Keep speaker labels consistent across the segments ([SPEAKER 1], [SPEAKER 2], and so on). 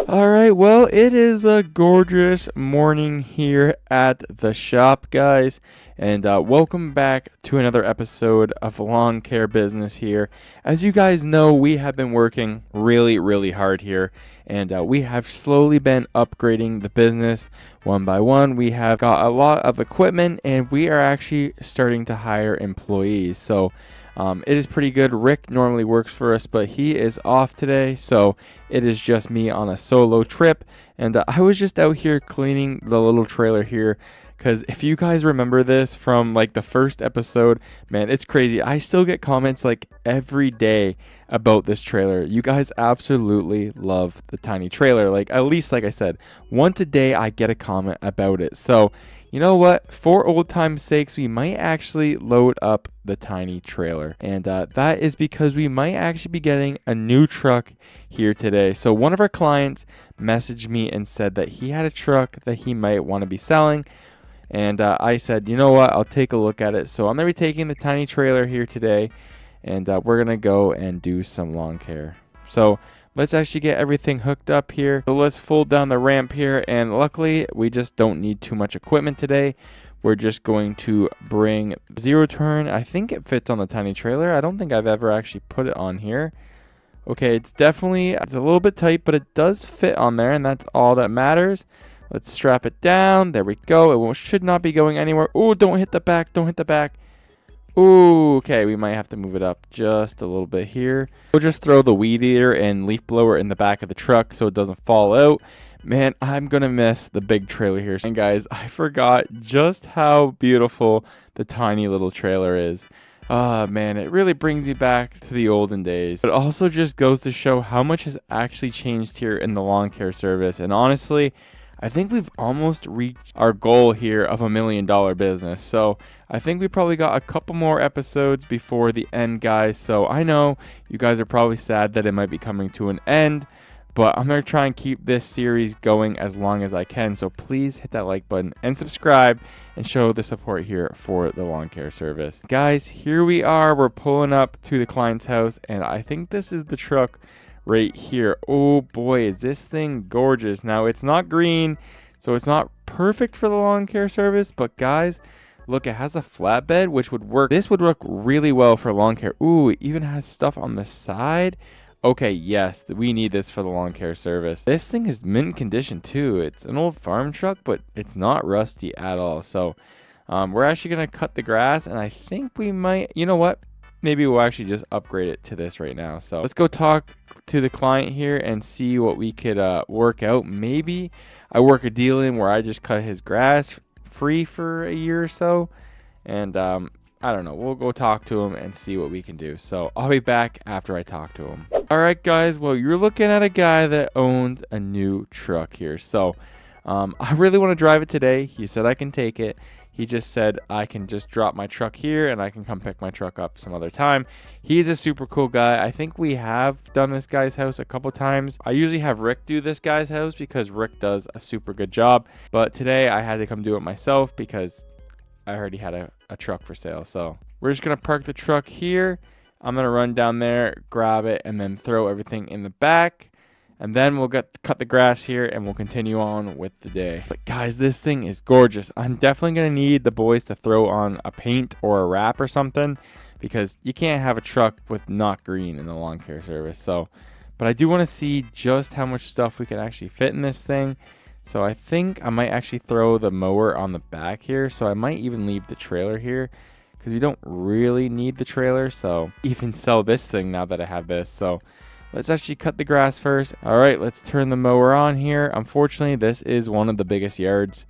[SPEAKER 1] All right, well, it is a gorgeous morning here at the shop, guys, and welcome back to another episode of Lawn Care Business here. As you guys know, we have been working really hard here, and we have slowly been upgrading the business one by one. We have got a lot of equipment, and we are actually starting to hire employees. So it is pretty good. Rick normally works for us, but he is off today, so it is just me on a solo trip. And I was just out here cleaning the little trailer here, because if you guys remember this from like the first episode, man, it's crazy. I still get comments like every day about this trailer. You guys absolutely love the tiny trailer. Like, at least, like I said, once a day I get a comment about it. So you know what? For old time's sakes, we might actually load up the tiny trailer. And that is because we might actually be getting a new truck here today. So one of our clients messaged me and said that he had a truck that he might want to be selling. And I said, you know what? I'll take a look at it. So I'm going to be taking the tiny trailer here today. And we're going to go and do some lawn care. So let's actually get everything hooked up here. So let's fold down the ramp here, and luckily we just don't need too much equipment today. We're just going to bring zero turn. I think it fits on the tiny trailer. I don't think I've ever actually put it on here. Okay, it's a little bit tight, but it does fit on there, and that's all that matters. Let's strap it down. There we go. Should not be going anywhere. Oh, don't hit the back. Don't hit the back. Ooh, okay, we might have to move it up just a little bit here. We'll just throw the weed eater and leaf blower in the back of the truck so it doesn't fall out. Man, I'm gonna miss the big trailer here. And guys, I forgot just how beautiful the tiny little trailer is. Man, it really brings you back to the olden days. It also just goes to show how much has actually changed here in the lawn care service. And honestly, I think we've almost reached our goal here of $1 million business. So I think we probably got a couple more episodes before the end, guys. So I know you guys are probably sad that it might be coming to an end, but I'm going to try and keep this series going as long as I can. So please hit that like button and subscribe and show the support here for the lawn care service. Guys, here we are. We're pulling up to the client's house, and I think this is the truck right here. Oh boy, is this thing gorgeous. Now, it's not green, so it's not perfect for the lawn care service, but guys, look, it has a flatbed, which would work. This would work really well for lawn care. Ooh, it even has stuff on the side. Okay, yes, we need this for the lawn care service. This thing is mint condition too. It's an old farm truck, but it's not rusty at all. So we're actually gonna cut the grass, and I think we might, you know what, maybe we'll actually just upgrade it to this right now. So let's go talk to the client here and see what we could work out. Maybe I work a deal in where I just cut his grass free for a year or so, and I don't know, we'll go talk to him and see what we can do. So I'll be back after I talk to him. All right, guys, well, you're looking at a guy that owns a new truck here. So I really want to drive it today. He said I can take it. He just said I can just drop my truck here and I can come pick my truck up some other time. He's a super cool guy. I think we have done this guy's house a couple times. I usually have Rick do this guy's house because Rick does a super good job. But today I had to come do it myself because I already had a truck for sale. So we're just going to park the truck here. I'm going to run down there, grab it, and then throw everything in the back. And then we'll cut the grass here, and we'll continue on with the day. But guys, this thing is gorgeous. I'm definitely going to need the boys to throw on a paint or a wrap or something, because you can't have a truck with not green in the lawn care service. So, but I do want to see just how much stuff we can actually fit in this thing. So I think I might actually throw the mower on the back here. So I might even leave the trailer here, because we don't really need the trailer. So even sell this thing now that I have this. So let's actually cut the grass first. All right, let's turn the mower on here. Unfortunately, this is one of the biggest yards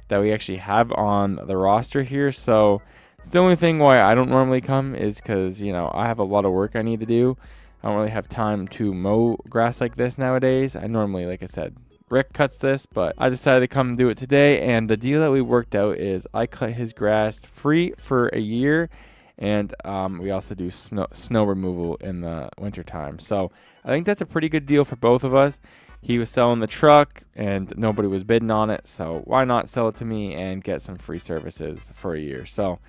[SPEAKER 1] that we actually have on the roster here. So it's the only thing why I don't normally come is because, you know, I have a lot of work I need to do. I don't really have time to mow grass like this nowadays. I normally, like I said, Rick cuts this, but I decided to come do it today. And the deal that we worked out is I cut his grass free for a year. And we also do snow removal in the wintertime. So I think that's a pretty good deal for both of us. He was selling the truck and nobody was bidding on it. So why not sell it to me and get some free services for a year? So,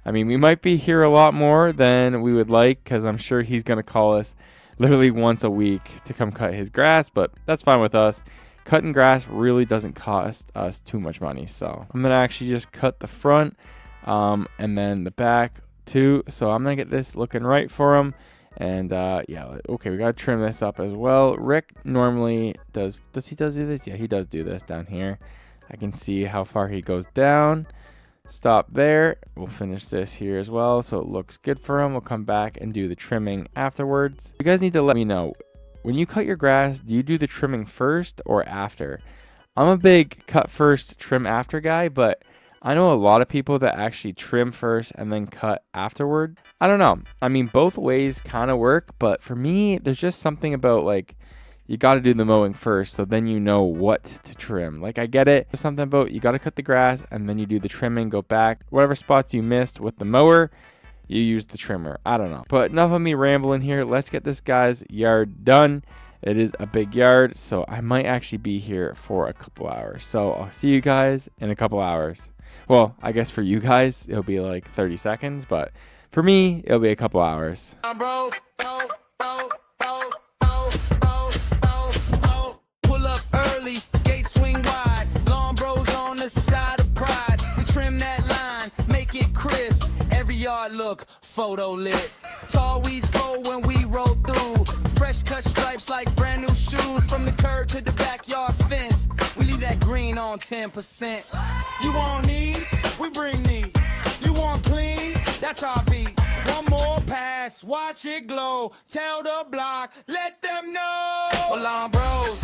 [SPEAKER 1] I mean, we might be here a lot more than we would like, because I'm sure he's going to call us literally once a week to come cut his grass, but that's fine with us. Cutting grass really doesn't cost us too much money. So I'm going to actually just cut the front and then the back too. So I'm going to get this looking right for him. And yeah, okay, we got to trim this up as well. Rick normally does he do this? Yeah, he does do this down here. I can see how far he goes down. Stop there. We'll finish this here as well so it looks good for him. We'll come back and do the trimming afterwards. You guys need to let me know, when you cut your grass, do you do the trimming first or after? I'm a big cut first, trim after guy, but I know a lot of people that actually trim first and then cut afterward. I don't know. I mean, both ways kind of work, but for me, there's just something about like, you got to do the mowing first, so then you know what to trim. Like, I get it. There's something about you got to cut the grass, and then you do the trimming, go back. Whatever spots you missed with the mower, you use the trimmer. I don't know. But enough of me rambling here. Let's get this guy's yard done. It is a big yard, so I might actually be here for a couple hours. So I'll see you guys in a couple hours. Well, I guess for you guys, it'll be like 30 seconds, but for me, it'll be a couple hours.
[SPEAKER 2] Pull up early, gate swing wide, long bros on the side of pride. We trim that line, make it crisp. Every yard look photo lit. Tall weeds flow when we roll through. Fresh cut stripes like brand new shoes. From the curb to the backyard fence, we leave that green on 10%. You want need, we bring need. You want clean, that's our beat. One more pass, watch it glow. Tell the block, let them know. Alarm bros,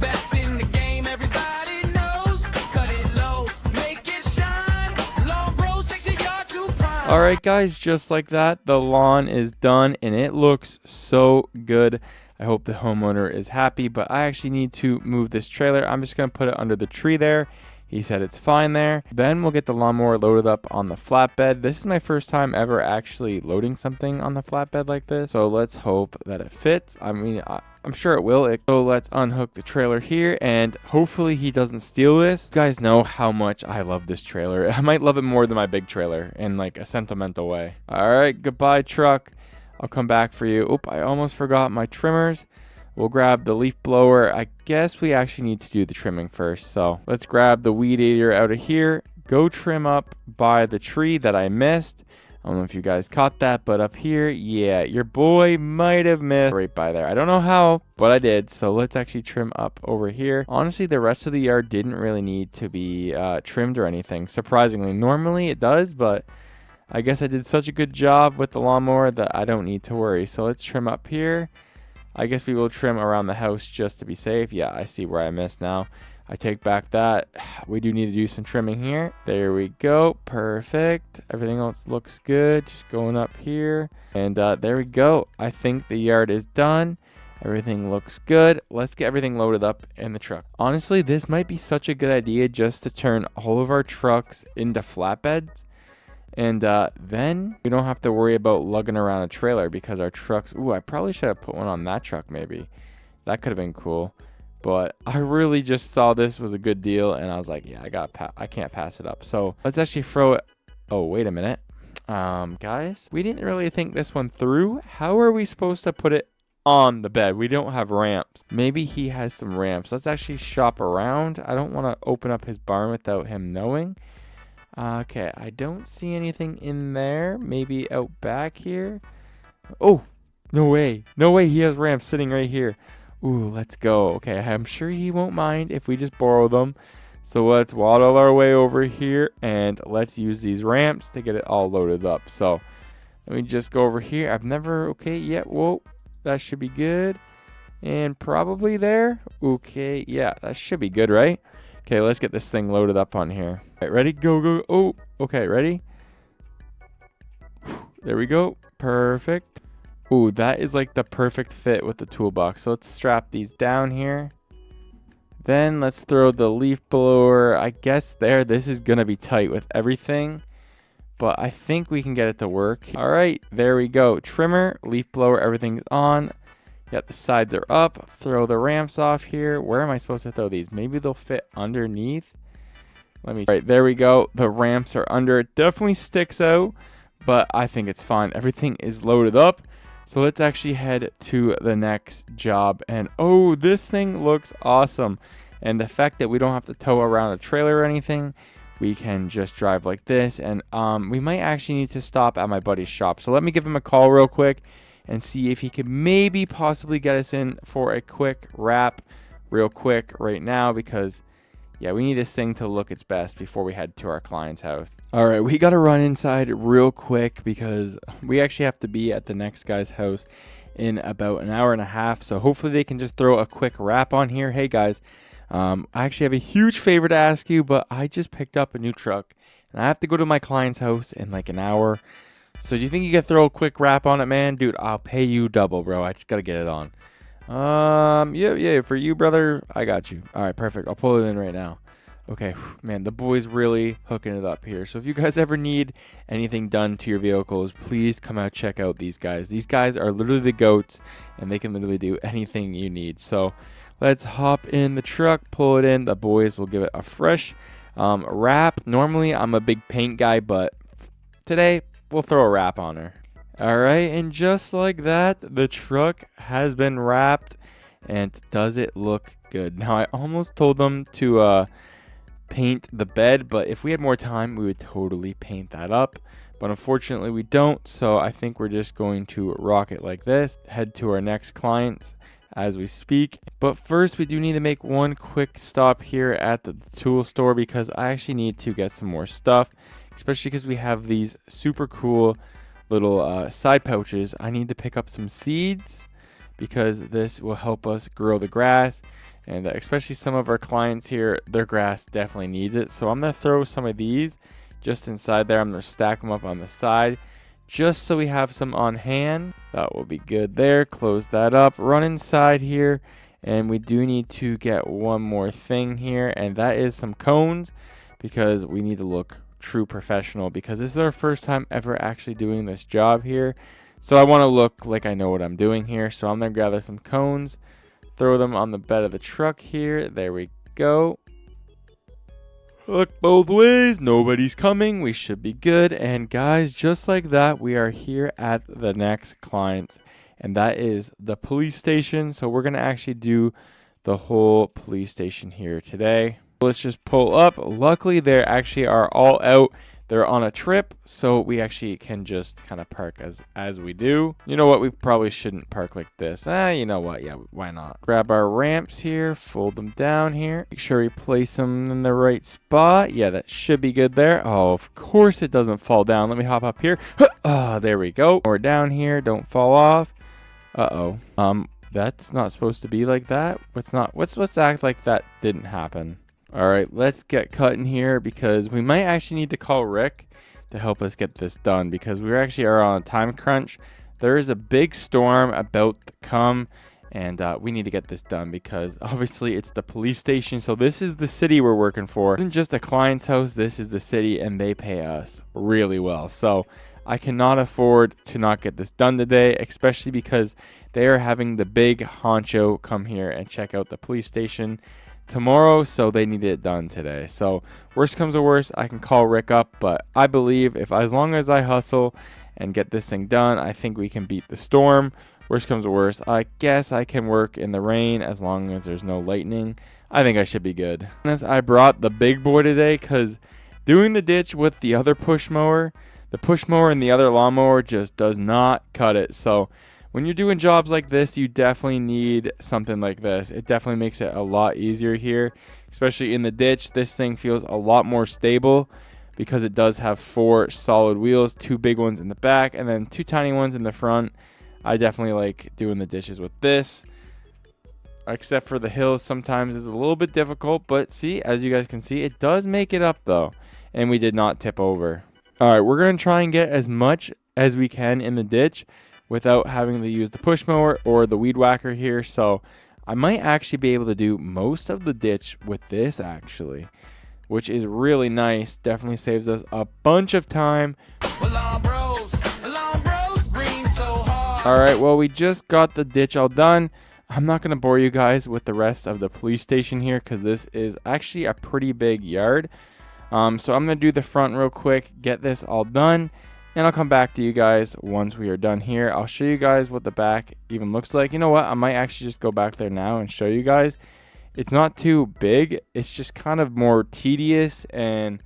[SPEAKER 2] best in the game, everybody knows. Cut it low, make it shine. Alarm bros takes a yard to prime.
[SPEAKER 1] All right, guys, just like that, the lawn is done, and it looks so good. I hope the homeowner is happy, but I actually need to move this trailer. I'm just going to put it under the tree there. He said it's fine there. Then we'll get the lawnmower loaded up on the flatbed. This is my first time ever actually loading something on the flatbed like this. So let's hope that it fits. I mean, I'm sure it will. So let's unhook the trailer here, and hopefully he doesn't steal this. You guys know how much I love this trailer. I might love it more than my big trailer in like a sentimental way. All right, goodbye truck. I'll come back for you. Oop, I almost forgot my trimmers. We'll grab the leaf blower. I guess we actually need to do the trimming first. So let's grab the weed eater out of here. Go trim up by the tree that I missed. I don't know if you guys caught that, but up here, yeah, your boy might have missed right by there. I don't know how, but I did. So let's actually trim up over here. Honestly, the rest of the yard didn't really need to be trimmed or anything. Surprisingly, normally it does, but I guess I did such a good job with the lawnmower that I don't need to worry. So let's trim up here. I guess we will trim around the house just to be safe. Yeah, I see where I missed now. I take back that. We do need to do some trimming here. There we go. Perfect. Everything else looks good. Just going up here. And there we go. I think the yard is done. Everything looks good. Let's get everything loaded up in the truck. Honestly, this might be such a good idea just to turn all of our trucks into flatbeds. And then we don't have to worry about lugging around a trailer because our trucks... Ooh, I probably should have put one on that truck maybe. That could have been cool. But I really just saw this was a good deal, and I was like, yeah, I can't pass it up. So let's actually throw it... Oh, wait a minute. Guys, we didn't really think this one through. How are we supposed to put it on the bed? We don't have ramps. Maybe he has some ramps. Let's actually shop around. I don't want to open up his barn without him knowing. Okay, I don't see anything in there. Maybe out back here. Oh, no way. No way, he has ramps sitting right here. Ooh, let's go. Okay, I'm sure he won't mind if we just borrow them. So let's waddle our way over here and let's use these ramps to get it all loaded up. So let me just go over here. I've never... Okay, yeah, whoa. That should be good. And probably there. Okay, yeah, that should be good, right? Okay, let's get this thing loaded up on here. All right, ready? Go, go. Oh, okay, ready? There we go. Perfect. Ooh, that is like the perfect fit with the toolbox. So let's strap these down here. Then let's throw the leaf blower. I guess there, this is going to be tight with everything. But I think we can get it to work. All right, there we go. Trimmer, leaf blower, everything's on. Yep, the sides are up. Throw the ramps off here. Where am I supposed to throw these? Maybe they'll fit underneath. All right, there we go. The ramps are under. It definitely sticks out, but I think it's fine. Everything is loaded up. So let's actually head to the next job. And oh, this thing looks awesome. And the fact that we don't have to tow around a trailer or anything, we can just drive like this. And we might actually need to stop at my buddy's shop. So let me give him a call real quick and see if he could maybe possibly get us in for a quick wrap real quick right now, because yeah, we need this thing to look its best before we head to our client's house. All right, we got to run inside real quick because we actually have to be at the next guy's house in about an hour and a half. So hopefully they can just throw a quick wrap on here. Hey guys, I actually have a huge favor to ask you, but I just picked up a new truck and I have to go to my client's house in like an hour. So do you think you could throw a quick wrap on it, man? Dude, I'll pay you double, bro. I just got to get it on. Yeah, for you, brother, I got you. All right, perfect. I'll pull it in right now. Okay, man, the boy's really hooking it up here. So if you guys ever need anything done to your vehicles, please come out, check out these guys. These guys are literally the goats, and they can literally do anything you need. So let's hop in the truck, pull it in. The boys will give it a fresh wrap. Normally, I'm a big paint guy, but today we'll throw a wrap on her. All right, and just like that, the truck has been wrapped, and does it look good? Now, I almost told them to paint the bed, but if we had more time, we would totally paint that up. But unfortunately, we don't, so I think we're just going to rock it like this, head to our next clients as we speak. But first, we do need to make one quick stop here at the tool store because I actually need to get some more stuff, especially because we have these super cool little side pouches. I need to pick up some seeds because this will help us grow the grass, and especially some of our clients here, their grass definitely needs it. So I'm going to throw some of these just inside there. I'm going to stack them up on the side just so we have some on hand. That will be good there. Close that up, run inside here, and we do need to get one more thing here, and that is some cones because we need to look true professional because this is our first time ever actually doing this job here. So I want to look like I know what I'm doing here. So I'm going to gather some cones, throw them on the bed of the truck here. There we go. Look both ways. Nobody's coming. We should be good. And guys, just like that, we are here at the next client, and that is the police station. So we're going to actually do the whole police station here today. Let's just pull up. Luckily, they actually are all out. They're on a trip, so we actually can just kind of park as we do. You know what? We probably shouldn't park like this. You know what? Yeah, why not? Grab our ramps here, fold them down here. Make sure we place them in the right spot. Yeah, that should be good there. Oh, of course it doesn't fall down. Let me hop up here. There we go. We're down here. Don't fall off. Uh-oh. That's not supposed to be like that. Let's act like that didn't happen. All right, let's get cutting here because we might actually need to call Rick to help us get this done because we actually are on a time crunch. There is a big storm about to come, and we need to get this done because obviously it's the police station. So this is the city we're working for. It isn't just a client's house. This is the city, and they pay us really well. So I cannot afford to not get this done today, especially because they are having the big honcho come here and check out the police station tomorrow, so they need it done today. So worst comes to worst, I can call Rick up, but I believe as long as I hustle and get this thing done, I think we can beat the storm. Worst comes to worst, I guess I can work in the rain as long as there's no lightning. I think I should be good. I brought the big boy today because doing the ditch with the other push mower, and the other lawnmower just does not cut it. So when you're doing jobs like this, you definitely need something like this. It definitely makes it a lot easier here, especially in the ditch. This thing feels a lot more stable because it does have 4 solid wheels, 2 big ones in the back, and then 2 tiny ones in the front. I definitely like doing the ditches with this, except for the hills sometimes is a little bit difficult. But see, as you guys can see, it does make it up though, and we did not tip over. All right, we're going to try and get as much as we can in the ditch without having to use the push mower or the weed whacker here. So I might actually be able to do most of the ditch with this actually, which is really nice. Definitely saves us a bunch of time. All right, well, we just got the ditch all done. I'm not going to bore you guys with the rest of the police station here because this is actually a pretty big yard. So I'm going to do the front real quick, get this all done, and I'll come back to you guys once we are done here. I'll show you guys what the back even looks like. You know what? I might actually just go back there now and show you guys. It's not too big. It's just kind of more tedious and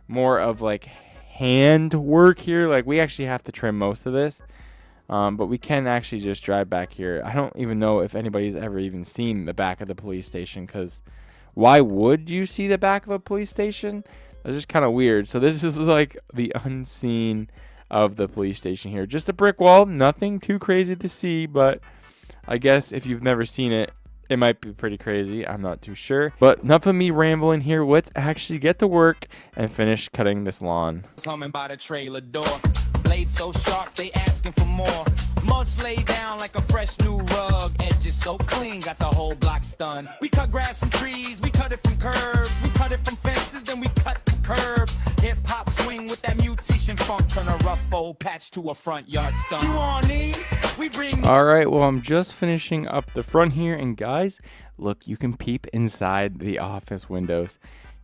[SPEAKER 1] more of like hand work here. Like we actually have to trim most of this. But we can actually just drive back here. I don't even know if anybody's ever even seen the back of the police station, because why would you see the back of a police station? That's just kind of weird. So this is like the unseen of the police station here. Just a brick wall, nothing too crazy to see, but I guess if you've never seen it, it might be pretty crazy. I'm not too sure. But enough of me rambling here. Let's actually get to work and finish cutting this lawn.
[SPEAKER 2] Coming by the trailer door. Blade so sharp, they asking for more. Mulch laid down like a fresh new rug. Edges so clean, got the whole block stunned. We cut grass from trees, we cut it from curbs. We cut it from fences, then we cut the curb. Hip-hop swing with that mutation funk. Turn a rough old patch to a front yard stump. You on me? We bring...
[SPEAKER 1] Alright, well, I'm just finishing up the front here. And guys, look, you can peep inside the office windows.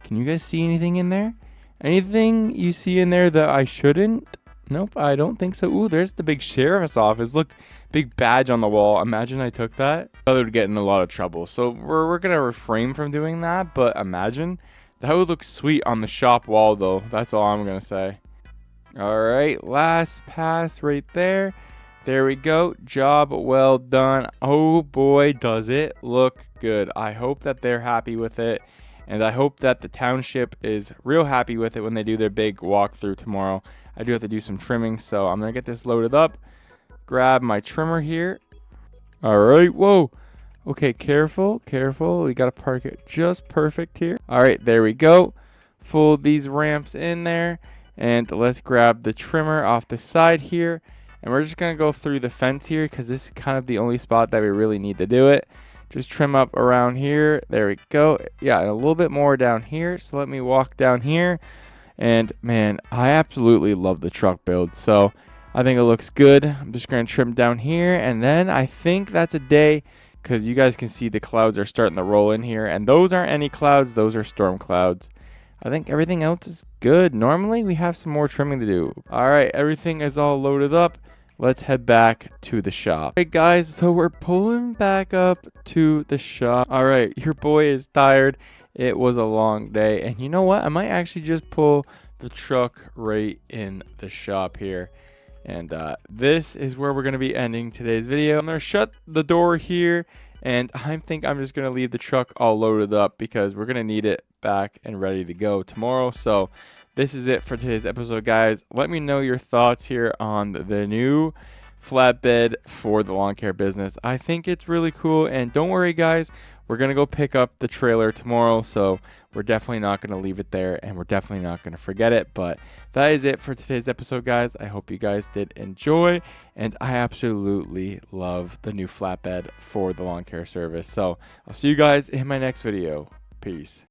[SPEAKER 1] Can you guys see anything in there? Anything you see in there that I shouldn't? Nope, I don't think so. Ooh, there's the big sheriff's office. Look, big badge on the wall. Imagine I took that. I would get in a lot of trouble. So we're going to refrain from doing that. But imagine. That would look sweet on the shop wall, though. That's all I'm going to say. Alright, last pass right there. There we go. Job well done. Oh boy, does it look good. I hope that they're happy with it. And I hope that the township is real happy with it when they do their big walkthrough tomorrow. I do have to do some trimming, so I'm going to get this loaded up. Grab my trimmer here. Alright, whoa. Okay, careful, careful. We got to park it just perfect here. Alright, there we go. Fold these ramps in there. And let's grab the trimmer off the side here. And we're just going to go through the fence here, because this is kind of the only spot that we really need to do it. Just trim up around here. There we go. Yeah, and a little bit more down here. So let me walk down here. And man, I absolutely love the truck build. So I think it looks good. I'm just going to trim down here. And then I think that's a day, because you guys can see the clouds are starting to roll in here. And those aren't any clouds. Those are storm clouds. I think everything else is good. Normally we have some more trimming to do. All right, everything is all loaded up. Let's head back to the shop. Hey guys, so we're pulling back up to the shop. All right, your boy is tired. It was a long day. And you know what? I might actually just pull the truck right in the shop here. And this is where we're going to be ending today's video. I'm going to shut the door here. And I think I'm just going to leave the truck all loaded up, because we're going to need it back and ready to go tomorrow. So this is it for today's episode, guys. Let me know your thoughts here on the new flatbed for the lawn care business. I think it's really cool. And don't worry, guys, we're going to go pick up the trailer tomorrow. So we're definitely not going to leave it there, and we're definitely not going to forget it. But that is it for today's episode, guys. I hope you guys did enjoy. And I absolutely love the new flatbed for the lawn care service. So I'll see you guys in my next video. Peace.